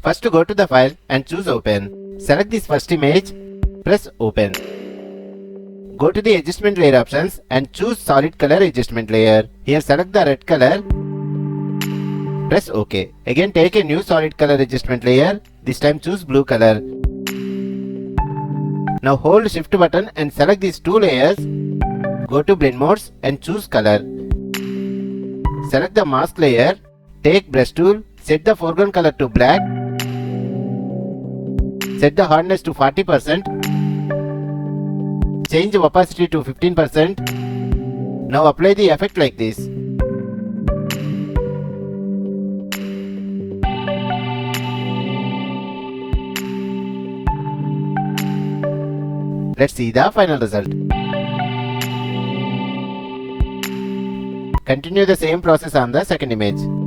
First go to the file and choose open. Select this first image, press open. Go to the adjustment layer options and choose solid color adjustment layer. Here select the red color. Press OK. Again take a new solid color adjustment layer. This time choose blue color. Now hold shift button and select these two layers. Go to blend modes and choose color. Select the mask layer. Take brush tool. Set the foreground color to black. Set the hardness to 40%. Change the opacity to 15%. Now apply the effect like this. Let's see the final result. Continue the same process on the second image.